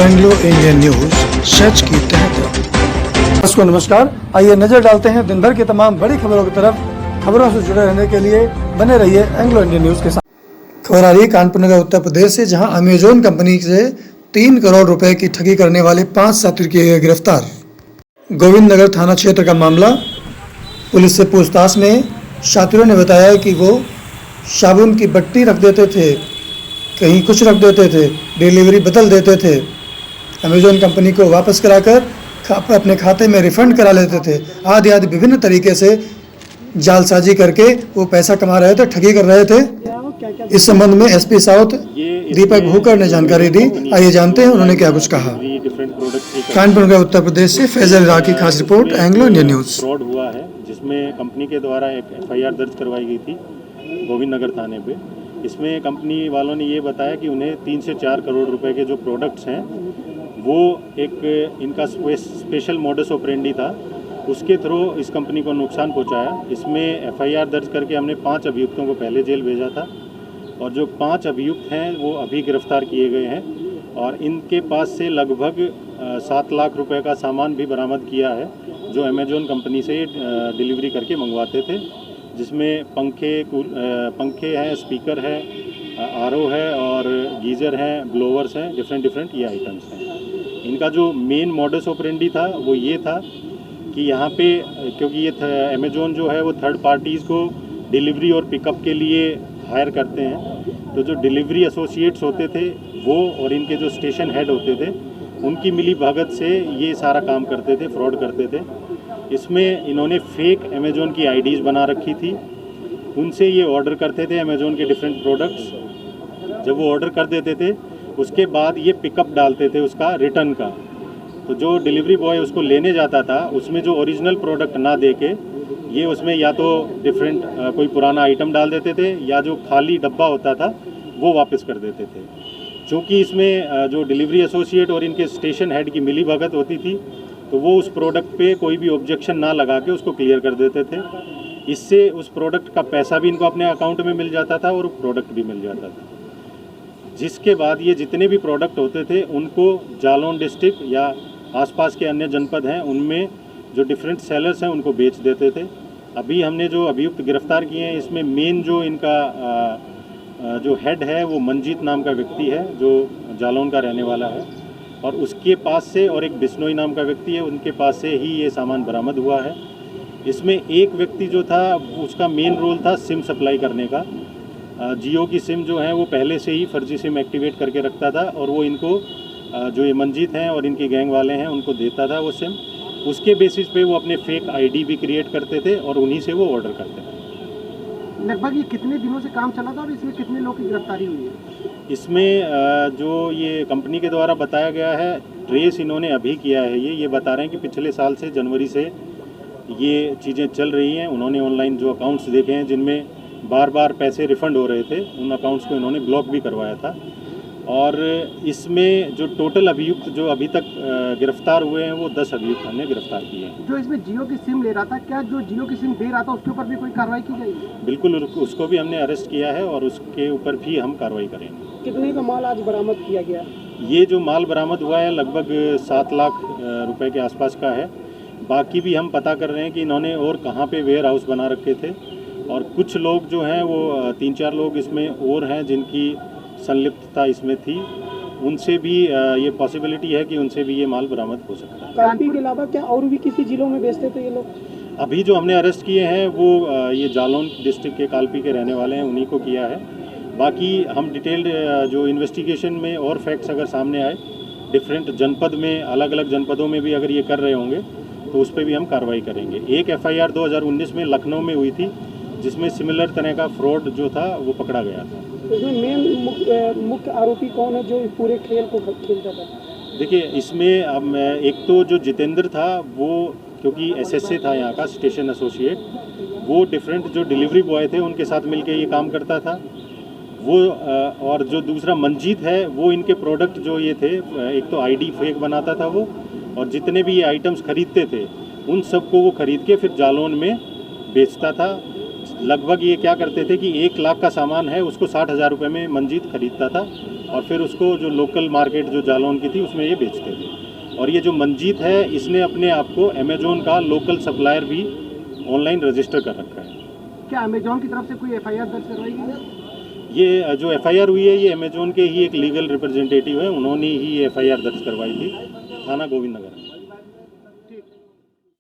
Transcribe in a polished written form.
Anglo Indian news, सच की तह तक। नमस्कार, आइए नजर डालते हैं दिन भर की तमाम बड़ी खबरों की तरफ। खबरों से जुड़े रहने के लिए बने रहिए एंग्लो इंडियन न्यूज के साथ। खबर आ रही कानपुर नगर उत्तर प्रदेश से, जहां अमेजोन कंपनी से 3 करोड़ रुपए की ठगी करने वाले 5 छात्र किए गए गिरफ्तार। गोविंद नगर थाना क्षेत्र का मामला। पुलिस से पूछताछ में छात्रों ने बताया कि वो साबुन की बट्टी रख देते थे, कहीं कुछ रख देते थे, डिलीवरी बदल देते थे, अमेजोन कंपनी को वापस कराकर अपने खाते में रिफंड करा लेते थे, आदि आदि विभिन्न तरीके से जालसाजी करके वो पैसा कमा रहे थे, ठगी कर रहे थे। इस संबंध में एसपी साउथ दीपक भूकर ने जानकारी दी। आइए जानते हैं उन्होंने क्या कुछ कहा। कानपुर नगर उत्तर प्रदेश से फैजल राह की खास report, Anglo Indian news. Fraud हुआ है जिसमें कंपनी के द्वारा एक FIR दर्ज करवाई गई थी गोविंद नगर थाने पे। इसमें कंपनी वालों ने ये बताया कि उन्हें 3 से 4 करोड़ रुपए के जो प्रोडक्ट्स हैं वो एक इनका स्पेशल मॉडस ऑपरेंडी था, उसके थ्रू इस कंपनी को नुकसान पहुंचाया। इसमें FIR दर्ज करके हमने 5 अभियुक्तों को पहले जेल भेजा था और जो 5 अभियुक्त हैं वो अभी गिरफ्तार किए गए हैं और इनके पास से लगभग 7 लाख रुपए का सामान भी बरामद किया है जो अमेजोन कंपनी से डिलीवरी करके मंगवाते थे, जिसमें पंखे हैं, स्पीकर है, RO है और गीज़र हैं, ब्लोवर्स हैं, डिफरेंट ये आइटम्स हैं। इनका जो मेन मॉडस ऑपरेंडी था वो ये था कि यहाँ पे क्योंकि ये अमेजोन जो है वो थर्ड पार्टीज़ को डिलीवरी और पिकअप के लिए हायर करते हैं, तो जो डिलीवरी एसोसिएट्स होते थे वो और इनके जो स्टेशन हेड होते थे उनकी मिली भगत से ये सारा काम करते थे, फ्रॉड करते थे। इसमें इन्होंने फेक अमेजोन की IDs बना रखी थी, उनसे ये ऑर्डर करते थे अमेजोन के डिफरेंट प्रोडक्ट्स। जब वो ऑर्डर कर देते थे उसके बाद ये पिकअप डालते थे उसका रिटर्न का, तो जो डिलीवरी बॉय उसको लेने जाता था उसमें जो ओरिजिनल प्रोडक्ट ना दे के ये उसमें या तो डिफरेंट कोई पुराना आइटम डाल देते थे या जो खाली डब्बा होता था वो वापस कर देते थे। चूँकि इसमें जो डिलीवरी एसोसिएट और इनके स्टेशन हेड की मिली भगत होती थी तो वो उस प्रोडक्ट पे कोई भी ऑब्जेक्शन ना लगा के उसको क्लियर कर देते थे। इससे उस प्रोडक्ट का पैसा भी इनको अपने अकाउंट में मिल जाता था और प्रोडक्ट भी मिल जाता था, जिसके बाद ये जितने भी प्रोडक्ट होते थे उनको जालौन डिस्ट्रिक्ट या आसपास के अन्य जनपद हैं उनमें जो डिफरेंट सेलर्स हैं उनको बेच देते थे। अभी हमने जो अभियुक्त गिरफ्तार किए हैं इसमें मेन जो इनका जो हेड है वो मंजीत नाम का व्यक्ति है जो जालौन का रहने वाला है और उसके पास से और एक बिश्नोई नाम का व्यक्ति है, उनके पास से ही ये सामान बरामद हुआ है। इसमें एक व्यक्ति जो था उसका मेन रोल था सिम सप्लाई करने का। जियो की सिम जो है वो पहले से ही फर्जी सिम एक्टिवेट करके रखता था और वो इनको जो ये मंजीत हैं और इनके गैंग वाले हैं उनको देता था वो सिम। उसके बेसिस पे वो अपने फेक ID भी क्रिएट करते थे और उन्हीं से वो ऑर्डर करते थे। लगभग ये कितने दिनों से काम चला था और इसमें कितने लोग की गिरफ्तारी हुई है? इसमें जो ये कंपनी के द्वारा बताया गया है, ट्रेस इन्होंने अभी किया है। ये बता रहे हैं कि पिछले साल से जनवरी से ये चीज़ें चल रही हैं। उन्होंने ऑनलाइन जो अकाउंट्स देखे हैं जिनमें बार बार पैसे रिफ़ंड हो रहे थे, उन अकाउंट्स को इन्होंने ब्लॉक भी करवाया था। और इसमें जो टोटल अभियुक्त जो अभी तक गिरफ्तार हुए हैं वो 10 अभियुक्त हमने गिरफ्तार किए हैं। जो इसमें जियो की सिम ले रहा था, क्या जो जियो की सिम दे रहा था उसके ऊपर भी कोई कार्रवाई की जाएगी? बिल्कुल, उसको भी हमने अरेस्ट किया है और उसके ऊपर भी हम कार्रवाई करेंगे। कितने का माल आज बरामद किया गया? ये जो माल बरामद हुआ है लगभग 7 लाख रुपए के आसपास का है। बाकी भी हम पता कर रहे हैं कि इन्होंने और कहाँ पे वेयर हाउस बना रखे थे और कुछ लोग जो हैं वो 3-4 लोग इसमें और हैं जिनकी संलिप्तता इसमें थी, उनसे भी ये पॉसिबिलिटी है कि उनसे भी ये माल बरामद हो सकता है। कानपुर के अलावा क्या और भी किसी जिलों में बेचते थे ये लोग? अभी जो हमने अरेस्ट किए हैं वो ये जालौन डिस्ट्रिक्ट के कालपी के रहने वाले हैं, उन्हीं को किया है। बाकी हम डिटेल्ड जो इन्वेस्टिगेशन में और फैक्ट्स अगर सामने आए डिफरेंट जनपद में, अलग अलग जनपदों में भी अगर ये कर रहे होंगे तो उस पर भी हम कार्रवाई करेंगे। एक FIR 2019 में लखनऊ में हुई थी जिसमें सिमिलर तरह का फ्रॉड जो था वो पकड़ा गया था। इसमें मेन मुख्य आरोपी कौन है जो इस पूरे खेल को खेलता था? देखिए, इसमें अब एक तो जो जितेंद्र था वो क्योंकि SSA था यहाँ का स्टेशन एसोसिएट, वो डिफरेंट जो डिलीवरी बॉय थे उनके साथ मिलके ये काम करता था वो। और जो दूसरा मंजीत है वो इनके प्रोडक्ट जो ये थे, एक तो ID फेक बनाता था वो और जितने भी ये आइटम्स खरीदते थे उन सबको वो खरीद के फिर जालौन में बेचता था। लगभग ये क्या करते थे कि 1 लाख का सामान है उसको 60,000 रुपये में मंजीत खरीदता था और फिर उसको जो लोकल मार्केट जो जालौन की थी उसमें ये बेचते थे। और ये जो मंजीत है इसने अपने आप को अमेजोन का लोकल सप्लायर भी ऑनलाइन रजिस्टर कर रखा है। क्या अमेजोन की तरफ से कोई एफआईआर दर्ज करवाई गई है? ये जो एफआईआर हुई है ये अमेजोन के ही एक लीगल रिप्रेजेंटेटिव है, उन्होंने ही एफआईआर दर्ज करवाई थी थाना गोविंद नगर।